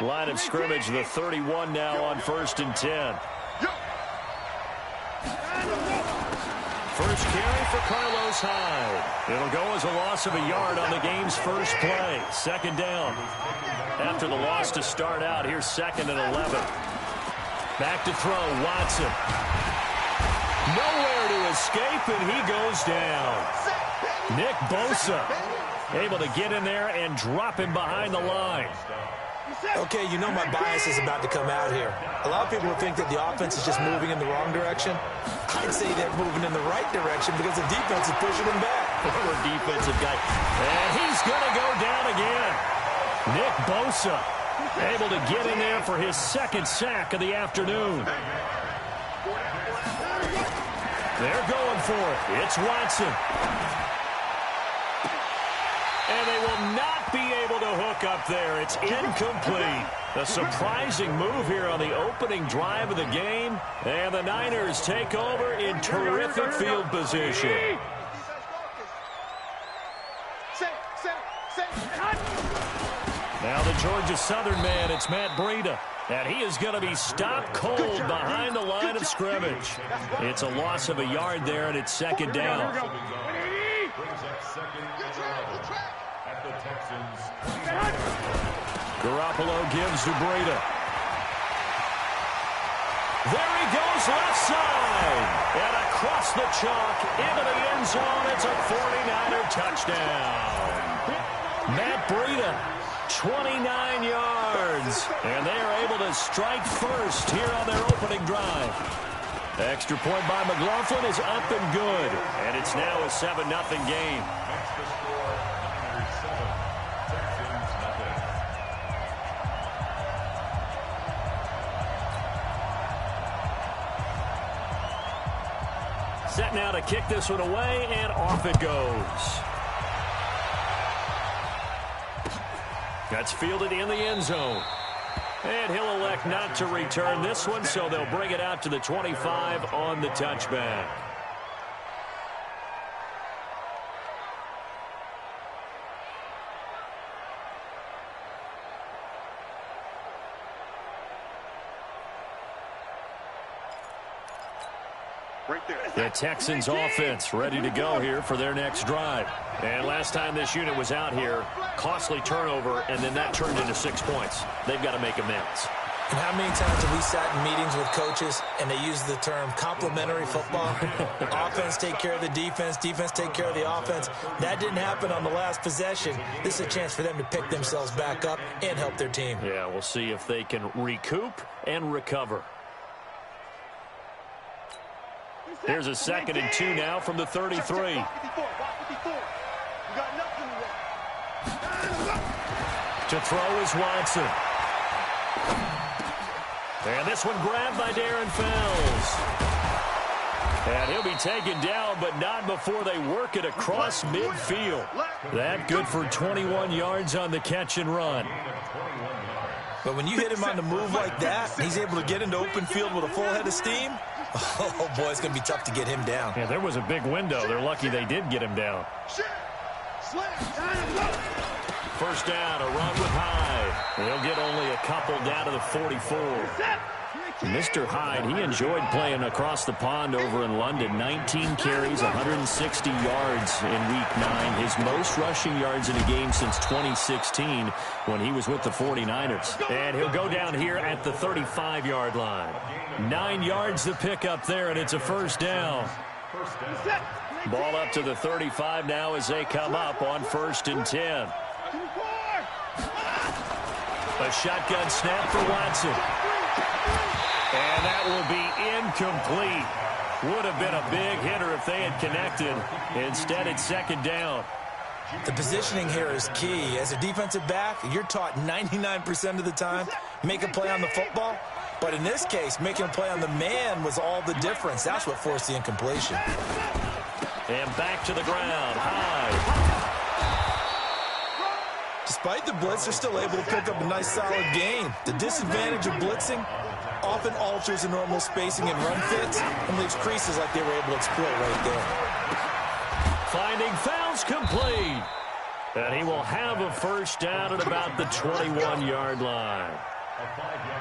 Line of scrimmage, the 31 now on 1st and 10. First carry for Carlos Hyde. It'll go as a loss of a yard on the game's first play. 2nd down. After the loss to start out, here's 2nd and 11. Back to throw, Watson. Nowhere to escape, and he goes down. Nick Bosa able to get in there and drop him behind the line. Okay, you know my bias is about to come out here. A lot of people think that the offense is just moving in the wrong direction. I'd say they're moving in the right direction because the defense is pushing them back. Former defensive guy. And he's going to go down again. Nick Bosa able to get in there for his 2nd sack of the afternoon. They're going for it. It's Watson. And they will not be able to hook up there. It's incomplete. A surprising move here on the opening drive of the game. And the Niners take over in terrific field position. Now the Georgia Southern man, it's Matt Breida. And he is going to be stopped cold behind the line of scrimmage. It's a loss of a yard there, and it's 2nd down. Garoppolo gives to Breida. There he goes left side. And across the chalk into the end zone. It's a 49er touchdown. Matt Breida, 29 yards. And they are able to strike first here on their opening drive. Extra point by McLaughlin is up and good. And it's now a 7-0 game. Set now to kick this one away, and off it goes. That's fielded in the end zone. And he'll elect not to return this one, so they'll bring it out to the 25 on the touchback. The Texans offense ready to go here for their next drive. And last time this unit was out here, costly turnover, and then that turned into 6 points. They've got to make amends. And how many times have we sat in meetings with coaches and they use the term complementary football? Offense take care of the defense, defense take care of the offense. That didn't happen on the last possession. This is a chance for them to pick themselves back up and help their team. Yeah, we'll see if they can recoup and recover. Here's a 2nd and 2 now from the 33. To throw is Watson. And this one grabbed by Darren Fells. And he'll be taken down, but not before they work it across midfield. That good for 21 yards on the catch and run. But when you hit him on the move like that, he's able to get into open field with a full head of steam. Oh, boy, it's going to be tough to get him down. Yeah, there was a big window. They're lucky they did get him down. First down, a run with Hyde. They'll get only a couple down to the 44. Mr. Hyde, he enjoyed playing across the pond over in London. 19 carries, 160 yards in Week 9. His most rushing yards in a game since 2016 when he was with the 49ers. And he'll go down here at the 35-yard line. 9 yards to pick up there, and it's a first down. Ball up to the 35 now as they come up on 1st and 10. A shotgun snap for Watson. And that will be incomplete. Would have been a big hitter if they had connected. Instead, it's 2nd down. The positioning here is key. As a defensive back, you're taught 99% of the time, make a play on the football. But in this case, making a play on the man was all the difference. That's what forced the incompletion. And back to the ground. Hyde. Despite the blitz, they're still able to pick up a nice, solid gain. The disadvantage of blitzing often alters the normal spacing and run fits and leaves creases like they were able to exploit right there. Finding Fells complete. And he will have a first down at about the 21-yard line.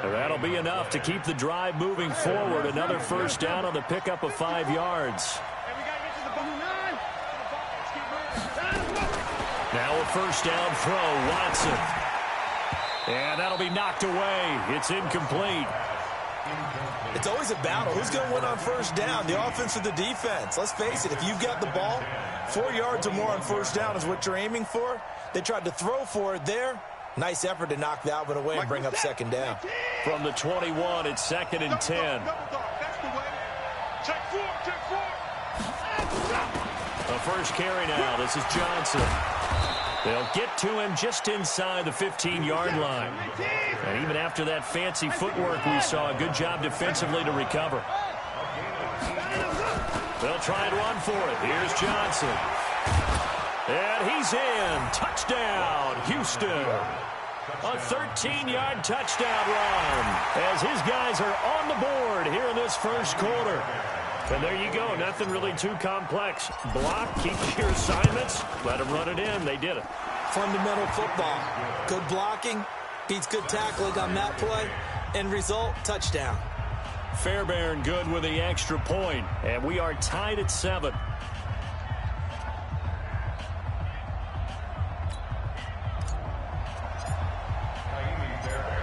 And that'll be enough to keep the drive moving forward. Another first down on the pickup of 5 yards. Now a first down throw, Watson. And that'll be knocked away. It's incomplete. It's always a battle. Who's going to win on first down, the offense or the defense? Let's face it, if you've got the ball, 4 yards or more on first down is what you're aiming for. They tried to throw for it there. Nice effort to knock that one away and bring up second down. From the 21, it's 2nd and 10. The first carry now. This is Johnson. They'll get to him just inside the 15-yard line. And even after that fancy footwork we saw, a good job defensively to recover. They'll try and run for it. Here's Johnson. And he's in. Touchdown, Houston. A 13-yard touchdown run as his guys are on the board here in this first quarter. And there you go. Nothing really too complex. Block, keep your assignments, let them run it in. They did it. Fundamental football. Good blocking beats good tackling on that play. End result, touchdown. Fairbairn good with the extra point. And we are tied at 7.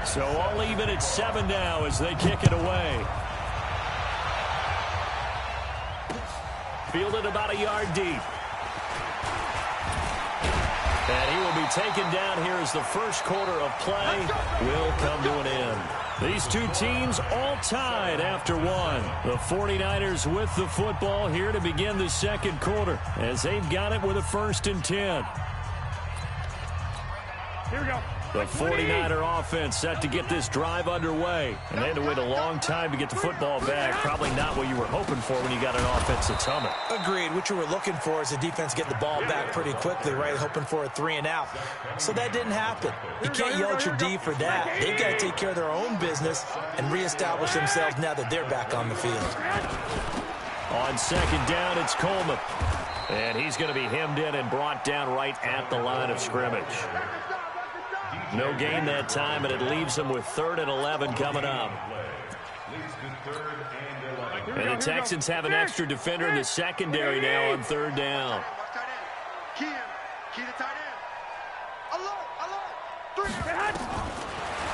So all even at 7 now as they kick it away. Fielded about a yard deep. And he will be taken down here as the first quarter of play will come to an end. These two teams all tied after 1. The 49ers with the football here to begin the second quarter as they've got it with a 1st and 10. Here we go. The 49er offense set to get this drive underway. And they had to wait a long time to get the football back. Probably not what you were hoping for when you got an offense that's humming. Agreed. What you were looking for is the defense get the ball back pretty quickly, right? Hoping for a 3 and out. So that didn't happen. You can't yell at your D for that. They've got to take care of their own business and reestablish themselves now that they're back on the field. On 2nd down, it's Coleman. And he's going to be hemmed in and brought down right at the line of scrimmage. No gain that time, and it leaves them with 3rd and 11 coming up. And the Texans have an extra defender in the secondary now on 3rd down.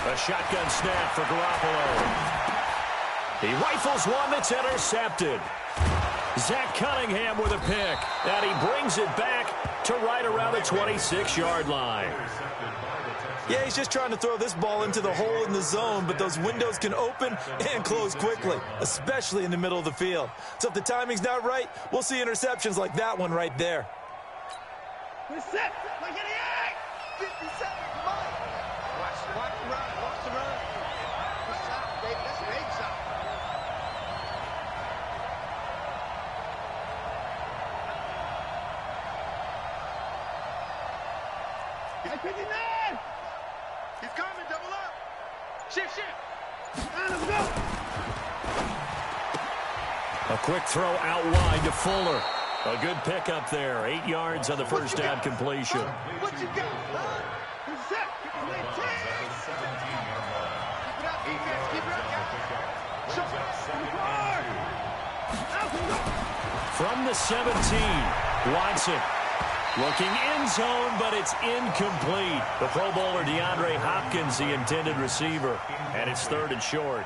A shotgun snap for Garoppolo. He rifles one that's intercepted. Zach Cunningham with a pick, and he brings it back to right around the 26-yard line. Yeah, he's just trying to throw this ball into the hole in the zone, but those windows can open and close quickly, especially in the middle of the field. So if the timing's not right, we'll see interceptions like that one right there. Watch the run. Watch the run. That's a big shot. He's 59. He's coming, double up. Shift. Let's go. A quick throw out wide to Fuller. A good pickup there. 8 yards on the first down completion. What you got? Who's set? From the 17, Watson. Looking end zone, but it's incomplete. The Pro Bowler DeAndre Hopkins, the intended receiver, and it's 3rd and short.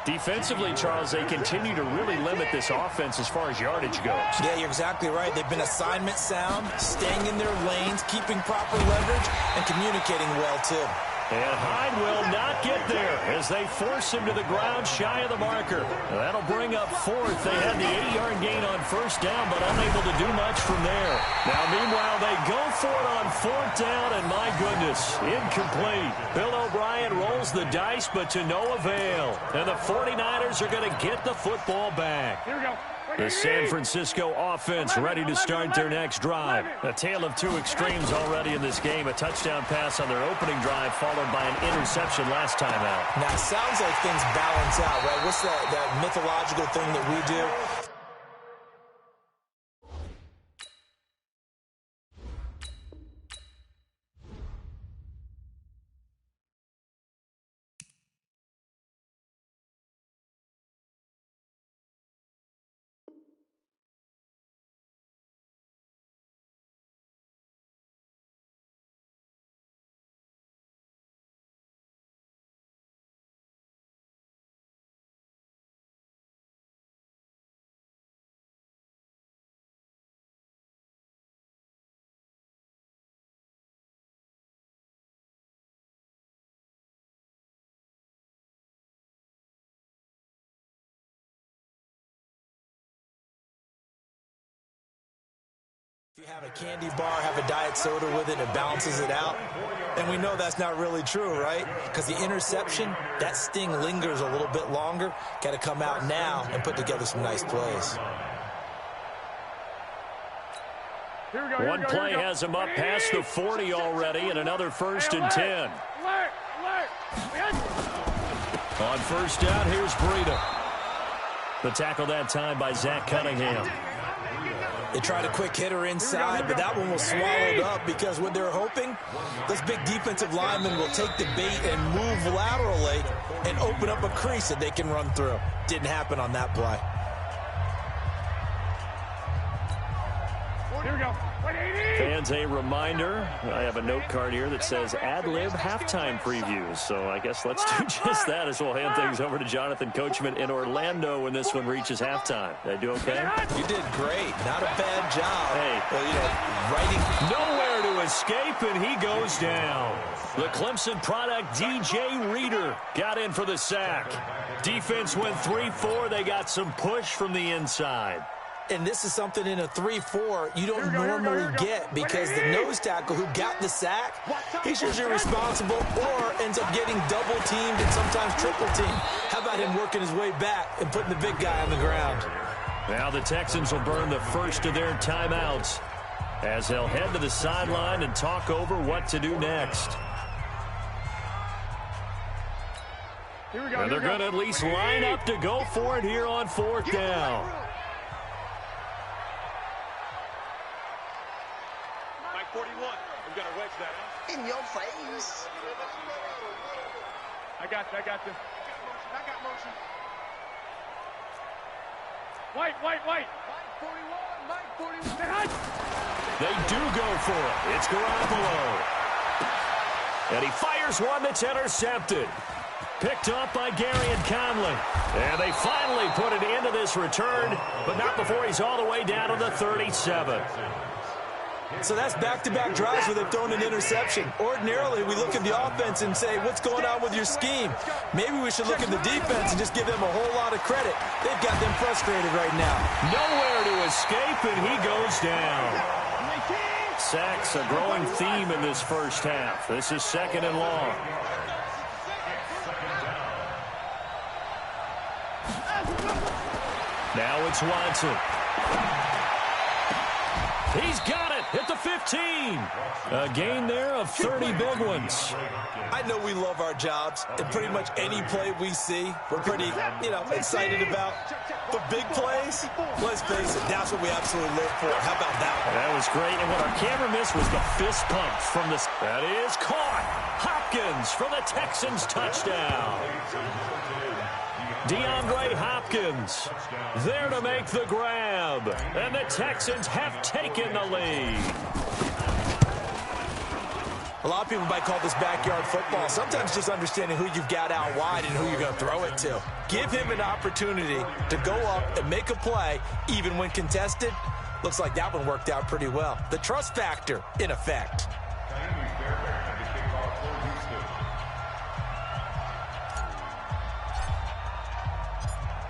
Defensively, Charles, they continue to really limit this offense as far as yardage goes. Yeah, you're exactly right. They've been assignment sound, staying in their lanes, keeping proper leverage, and communicating well, too. And Hyde will not get there as they force him to the ground shy of the marker. That'll bring up 4th. They had the 8-yard gain on first down, but unable to do much from there. Now, meanwhile, they go for it on 4th down, and my goodness, incomplete. Bill O'Brien rolls the dice, but to no avail. And the 49ers are going to get the football back. Here we go. The San Francisco offense ready to start their next drive. A tale of two extremes already in this game. A touchdown pass on their opening drive followed by an interception last time out. Now, it sounds like things balance out, right? What's that mythological thing that we do? If you have a candy bar, have a diet soda with it, it balances it out. And we know that's not really true, right? Because the interception, that sting lingers a little bit longer. Got to come out now and put together some nice plays. One play has him up past the 40 already, and another 1st and 10. On 1st down, here's Breida. The tackle that time by Zach Cunningham. They tried a quick hitter inside, but that one was swallowed up because what they're hoping, those big defensive linemen will take the bait and move laterally and open up a crease that they can run through. Didn't happen on that play. Here we go. Fans, a reminder, I have a note card here that says ad-lib halftime previews. So I guess let's do just that as we'll hand things over to Jonathan Coachman in Orlando when this one reaches halftime. Did I do okay? You did great. Not a bad job. Hey. Writing. Nowhere to escape, and he goes down. The Clemson product, DJ Reader, got in for the sack. Defense went 3-4. They got some push from the inside. And this is something in a 3-4 you don't normally get because the nose tackle who got the sack, he's usually responsible or ends up getting double teamed and sometimes triple teamed. How about him working his way back and putting the big guy on the ground? Now the Texans will burn the first of their timeouts as they'll head to the sideline and talk over what to do next. And they're going to at least line up to go for it here on 4th down. In your face. I got you. I got motion. White. Mike 41. They do go for it. It's Garoppolo. And he fires one that's intercepted. Picked up by Gary and Conley. And they finally put it into this return, but not before he's all the way down to the 37. So that's back-to-back drives where they've thrown an interception. Ordinarily, we look at the offense and say, what's going on with your scheme? Maybe we should look at the defense and just give them a whole lot of credit. They've got them frustrated right now. Nowhere to escape, and he goes down. Sacks, a growing theme in this first half. This is 2nd and long. Now it's Watson. He's got it at the 15. A gain there of 30 big ones. I know we love our jobs, and pretty much any play we see, we're pretty, excited about. But big plays, let's face it, that's what we absolutely live for. How about that one? That was great, and what our camera missed was the fist pump from this. That is caught. Hopkins for the Texans touchdown. DeAndre Hopkins there to make the grab, and the Texans have taken the lead. A lot of people might call this backyard football. Sometimes just understanding who you've got out wide and who you're going to throw it to. Give him an opportunity to go up and make a play, even when contested. Looks like that one worked out pretty well. The trust factor in effect.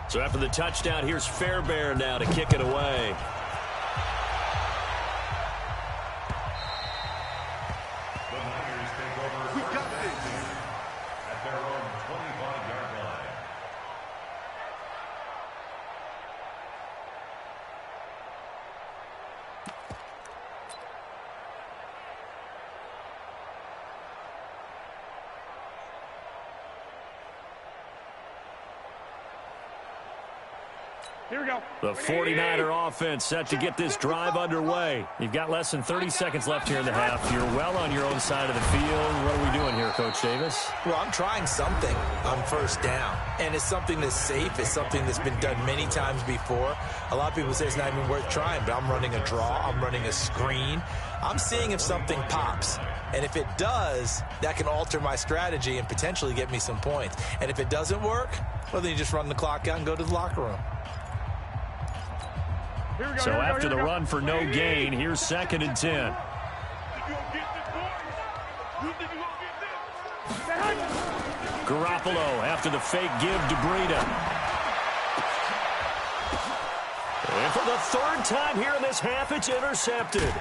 So after the touchdown, here's Fairbairn now to kick it away. We got this. At their own 25-yard line. Here we go. The 49er offense set to get this drive underway. You've got less than 30 seconds left here in the half. You're well on your own side of the field. What are we doing here, Coach Davis? Well, I'm trying something on 1st down, and it's something that's safe. It's something that's been done many times before. A lot of people say it's not even worth trying, but I'm running a draw. I'm running a screen. I'm seeing if something pops, and if it does, that can alter my strategy and potentially get me some points. And if it doesn't work, well, then you just run the clock out and go to the locker room. So after the run for no gain, here's 2nd and 10. Garoppolo after the fake give to Breida. And for the third time here in this half, it's intercepted.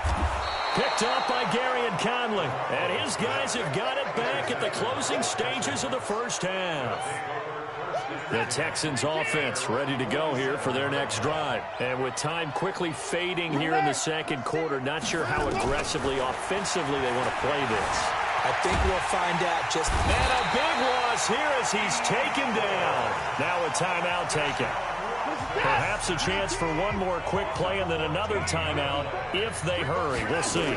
Picked up by Gary and Conley. And his guys have got it back at the closing stages of the first half. The Texans offense ready to go here for their next drive. And with time quickly fading here in the second quarter, not sure how aggressively, offensively they want to play this. I think we'll find out just... And a big loss here as he's taken down. Now a timeout taken. Perhaps a chance for one more quick play and then another timeout if they hurry. We'll see.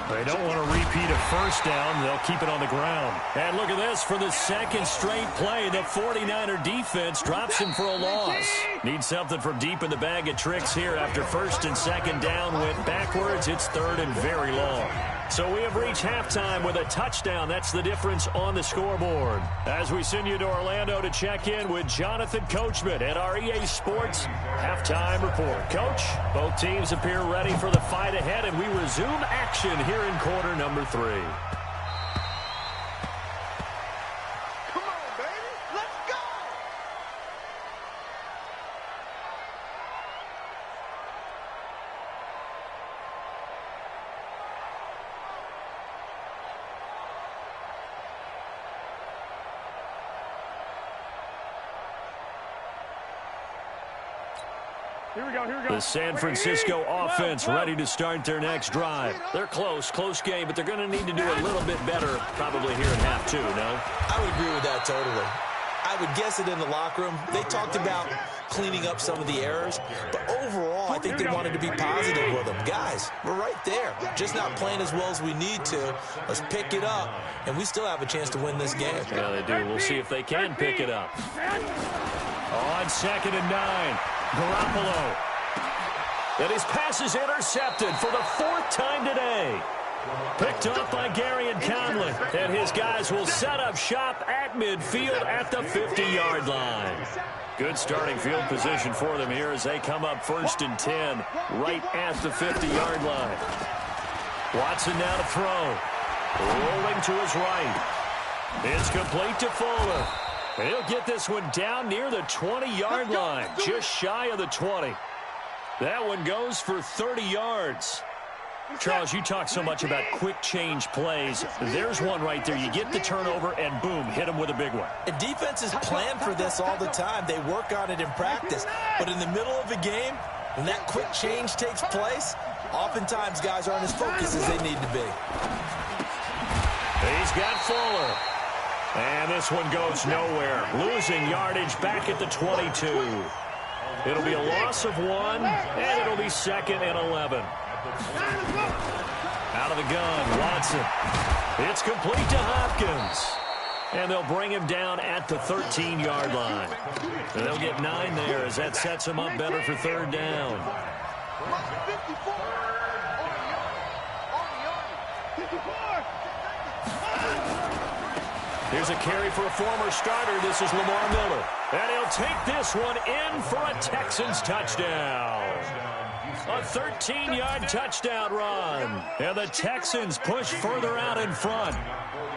They don't want to repeat a first down. They'll keep it on the ground. And look at this. For the second straight play, the 49er defense drops him for a loss. Needs something from deep in the bag of tricks here after first and second down went backwards. It's third and very long. So we have reached halftime with a touchdown. That's the difference on the scoreboard. As we send you to Orlando to check in with Jonathan Coachman at our EA Sports Halftime Report. Coach, both teams appear ready for the fight ahead, and we resume action here in quarter number 3. Come on, baby. Let's go. Here we go, here we go. The San Francisco offense ready to start their next drive. They're close game, but they're going to need to do a little bit better probably here in half 2, no? I would agree with that totally. I would guess it in the locker room. They talked about cleaning up some of the errors, but overall, I think they wanted to be positive with them. Guys, we're right there. Just not playing as well as we need to. Let's pick it up, and we still have a chance to win this game. Yeah, they do. We'll see if they can pick it up. On 2nd and 9, Garoppolo. And his pass is intercepted for the 4th time today. Picked up by Gary and Conley. And his guys will set up shop at midfield at the 50-yard line. Good starting field position for them here as they come up 1st and 10 right at the 50-yard line. Watson now to throw. Rolling to his right. It's complete to Fuller. And he'll get this one down near the 20-yard line, just shy of the 20. That one goes for 30 yards. Charles, you talk so much about quick change plays. There's one right there. You get the turnover, and boom, hit him with a big one. And defenses plan for this all the time. They work on it in practice. But in the middle of a game, when that quick change takes place, oftentimes guys aren't as focused as they need to be. He's got Fuller. And this one goes nowhere. Losing yardage back at the 22. It'll be a loss of 1, and it'll be 2nd and 11. Out of the gun, Watson. It's complete to Hopkins. And they'll bring him down at the 13-yard line. And they'll get 9 there as that sets him up better for 3rd down. Here's a carry for a former starter. This is Lamar Miller. And he'll take this one in for a Texans touchdown. A 13-yard touchdown run. And the Texans push further out in front.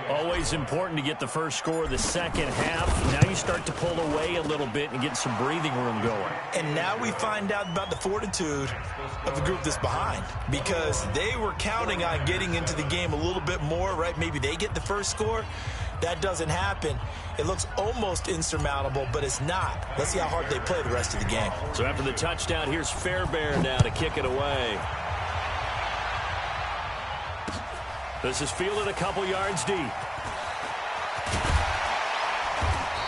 Always important to get the first score of the second half. Now you start to pull away a little bit and get some breathing room going. And now we find out about the fortitude of the group that's behind, because they were counting on getting into the game a little bit more, right? Maybe they get the first score. That doesn't happen. It looks almost insurmountable, but it's not. Let's see how hard they play the rest of the game. So after the touchdown, here's Fairbairn now to kick it away. This is fielded a couple yards deep.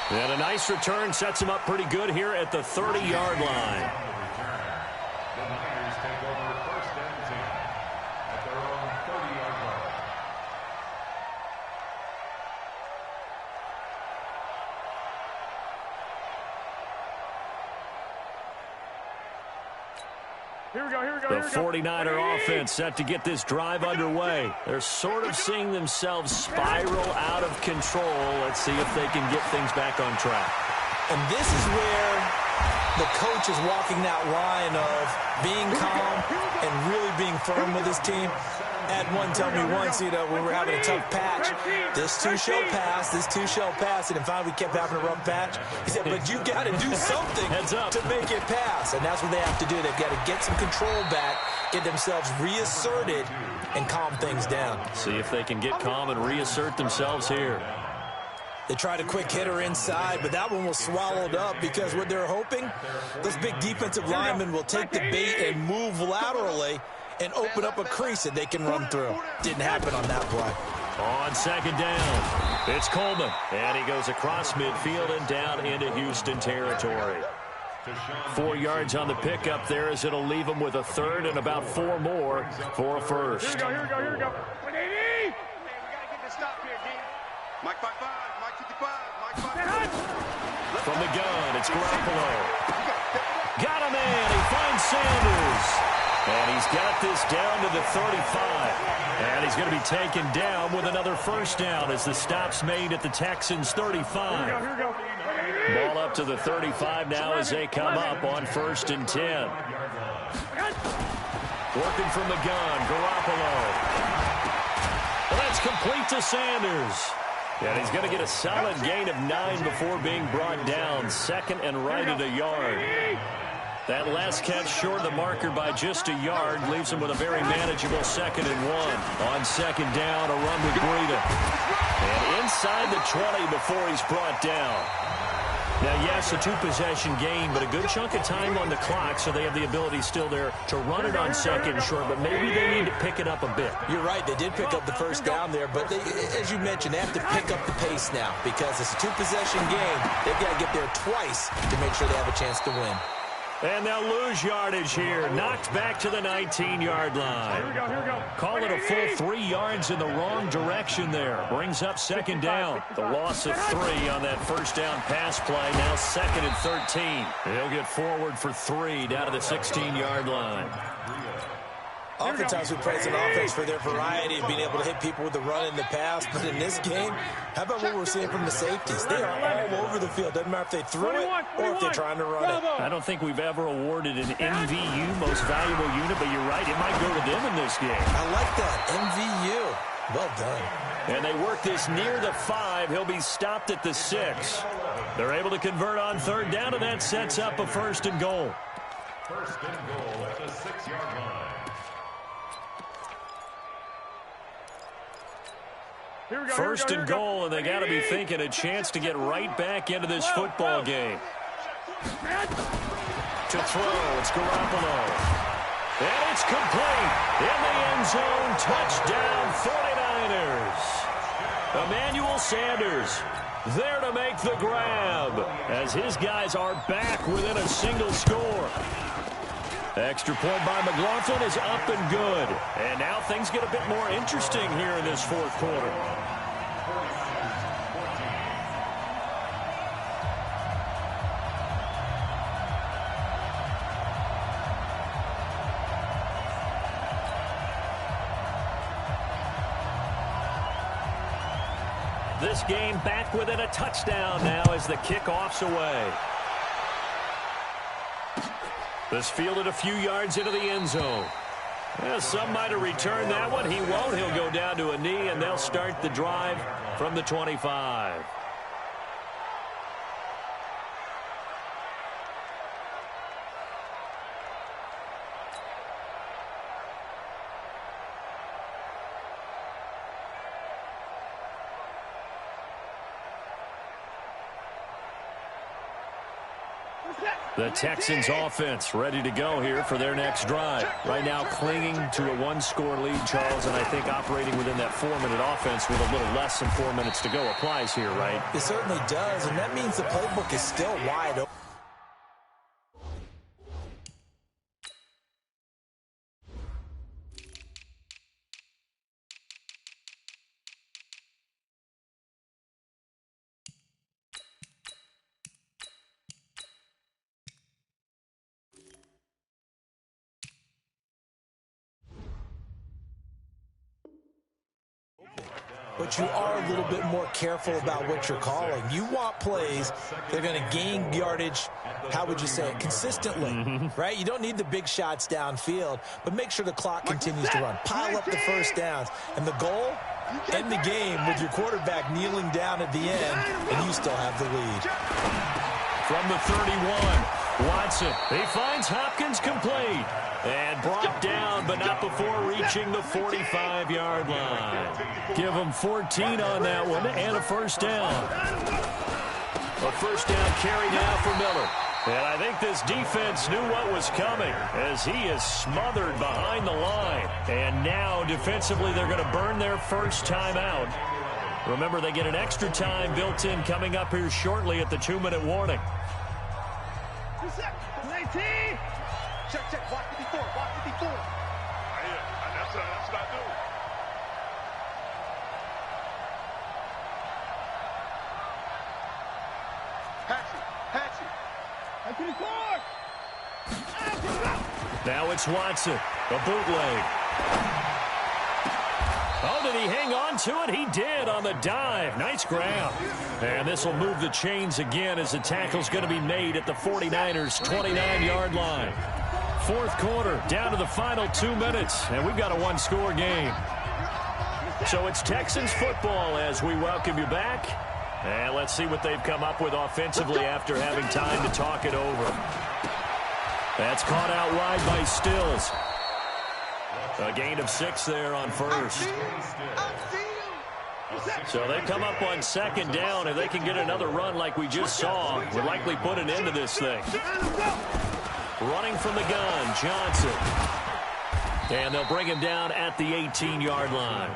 And a nice return sets him up pretty good here at the 30-yard line. The Niners take over 1st and 10 at their own 30-yard line. Here we go, here we go, The here we go. 49er offense set to get this drive underway. They're sort of seeing themselves spiral out of control. Let's see if they can get things back on track. And this is where the coach is walking that line of being calm and really being firm with his team. Had one tell me once, when we're having a tough patch, this This too shall pass. This too shall pass. And finally, we kept having a rough patch. He said, but you've got to do something to make it pass. And that's what they have to do. They've got to get some control back, get themselves reasserted, and calm things down. See if they can get calm and reassert themselves here. They tried a quick hitter inside, but that one was swallowed up because what they're hoping, those big defensive linemen will take the bait and move laterally and open up a crease that they can run through. Didn't happen on that play. On second down, it's Coleman, and he goes across midfield and down into Houston territory. 4 yards on the pickup there as it'll leave him with a third and about 4 more for a first. Here we go, here we go. 180! We got to get this stop here, D. Mike 5-5, Mike 55, Mike 5. From the gun, it's Garoppolo. Got a man, he finds Sanders. And he's got this down to the 35. And he's going to be taken down with another first down as the stop's made at the Texans' 35. Here we go. Ball up to the 35 now as they come up on 1st and 10. Working from the gun, Garoppolo. Well, that's complete to Sanders. And he's going to get a solid gain of 9 before being brought down. Second and right at a yard. That last catch short of the marker by just a yard leaves him with a very manageable 2nd and 1. On second down, a run with Breida. And inside the 20 before he's brought down. Now, yes, a 2-possession game, but a good chunk of time on the clock, so they have the ability still there to run it on second and short, but maybe they need to pick it up a bit. You're right. They did pick up the first down there, but they, as you mentioned, they have to pick up the pace now because it's a 2-possession game. They've got to get there twice to make sure they have a chance to win. And they'll lose yardage here. Knocked back to the 19-yard line. Here we go. Call it a full 3 yards in the wrong direction there. Brings up second down. The loss of 3 on that first down pass play. Now 2nd and 13. He'll get forward for 3 down to the 16-yard line. Oftentimes we praise an offense for their variety of being able to hit people with the run and the pass. But in this game, how about what we're seeing from the safeties? They are all over the field. Doesn't matter if they threw it or if they're trying to run it. I don't think we've ever awarded an MVU, most valuable unit, but you're right. It might go to them in this game. I like that. MVU. Well done. And they work this near the 5. He'll be stopped at the 6. They're able to convert on 3rd down, and that sets up a 1st and goal. 1st and goal at the 6-yard line. First and goal, and they got to be thinking a chance to get right back into this football game. To throw, it's Garoppolo. And it's complete. In the end zone, touchdown 49ers. Emmanuel Sanders there to make the grab as his guys are back within a single score. Extra point by McLaughlin is up and good. And now things get a bit more interesting here in this 4th quarter. This game back within a touchdown now as the kickoff's away. This fielded a few yards into the end zone. Well, some might have returned that one. He won't. He'll go down to a knee, and they'll start the drive from the 25. The Texans offense ready to go here for their next drive. Right now clinging to a 1-score lead, Charles, and I think operating within that 4-minute offense with a little less than 4 minutes to go applies here, right? It certainly does, and that means the playbook is still wide open. But you are a little bit more careful about what you're calling. You want plays that are going to gain yardage, how would you say it, consistently, right? You don't need the big shots downfield, but make sure the clock continues to run. Pile up the first downs. And the goal, End the game with your quarterback kneeling down at the end, and you still have the lead. From the 31, Watson. He finds Hopkins complete. And brought down, but not before reaching the 45-yard line. Give him 14 on that one and a first down. A first down carry now for Miller. And I think this defense knew what was coming as he is smothered behind the line. And now, defensively, they're going to burn their first time out. Remember, they get an extra time built in coming up here shortly at the 2-minute warning. Check. Watch 54. That's what I do. Hatchie. Now it's Watson, a bootleg. Oh, did he hang on to it? He did on the dive. Nice grab. And this will move the chains again as the tackle's going to be made at the 49ers' 29-yard line. Fourth quarter, down to the final 2 minutes, and we've got a one-score game. So it's Texans football as we welcome you back. And let's see what they've come up with offensively after having time to talk it over. That's caught out wide by Stills. A gain of 6 there on first. So they come up on second down. If they can get another run like we just saw, would likely put an end to this thing. Running from the gun, Johnson. And they'll bring him down at the 18-yard line.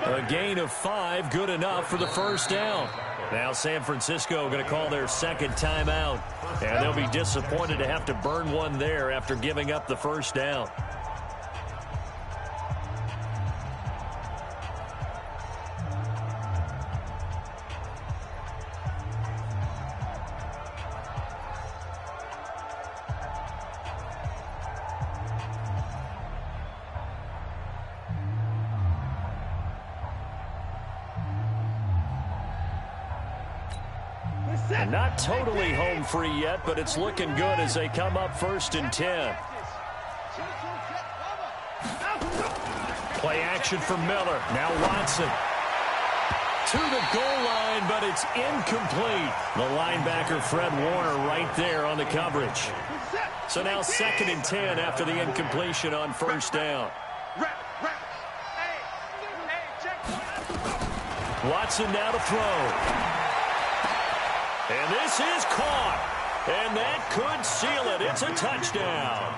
A gain of 5, good enough for the first down. Now San Francisco going to call their second timeout. And they'll be disappointed to have to burn one there after giving up the first down. And not totally home free yet, but it's looking good as they come up 1st and 10. Play action for Miller. Now Watson. To the goal line, but it's incomplete. The linebacker, Fred Warner, right there on the coverage. So now 2nd and 10 after the incompletion on first down. Watson now to throw. And this is caught. And that could seal it. It's a touchdown.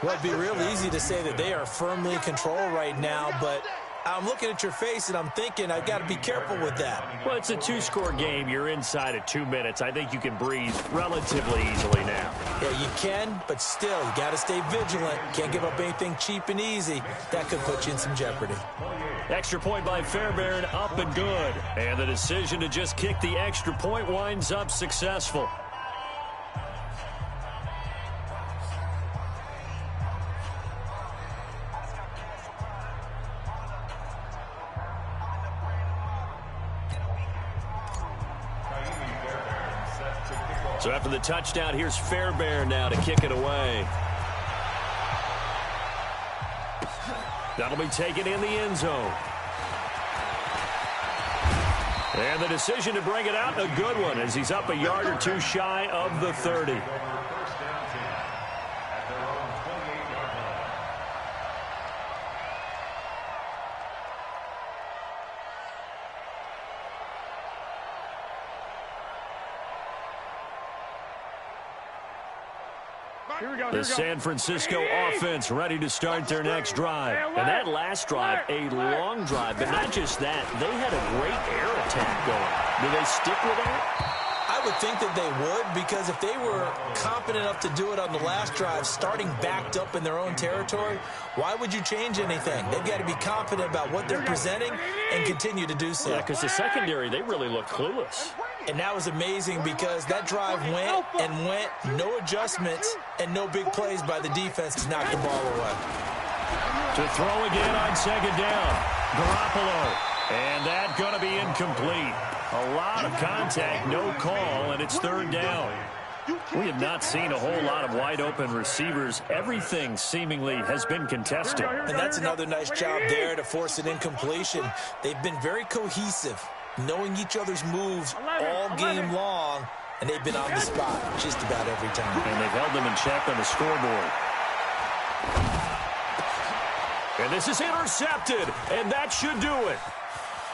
Well, it'd be real easy to say that they are firmly in control right now, but I'm looking at your face and I'm thinking I've got to be careful with that. Well, it's a 2-score game. You're inside of 2 minutes. I think you can breathe relatively easily now. Yeah, you can, but still, you got to stay vigilant. Can't give up anything cheap and easy. That could put you in some jeopardy. Extra point by Fairbairn, up and good. And the decision to just kick the extra point winds up successful. So after the touchdown, here's Fairbairn now to kick it away. That'll be taken in the end zone. And the decision to bring it out, a good one, as he's up a yard or two shy of the 30. The San Francisco offense ready to start their next drive. And that last drive, a long drive, but not just that. They had a great air attack going. Do they stick with that? I would think that they would, because if they were competent enough to do it on the last drive, starting backed up in their own territory, why would you change anything? They've got to be confident about what they're presenting and continue to do so. Yeah, because the secondary, they really look clueless. And that was amazing because that drive went and went, no adjustments, and no big plays by the defense to knock the ball away. To throw again on second down. Garoppolo. And that going to be incomplete. A lot of contact, no call, and it's third down. We have not seen a whole lot of wide-open receivers. Everything seemingly has been contested. And that's another nice job there to force an incompletion. They've been very cohesive, knowing each other's moves all game long, and they've been on the spot just about every time. And they've held them in check on the scoreboard. And this is intercepted, and that should do it.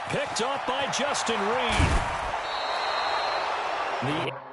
Picked up by Justin Reed. The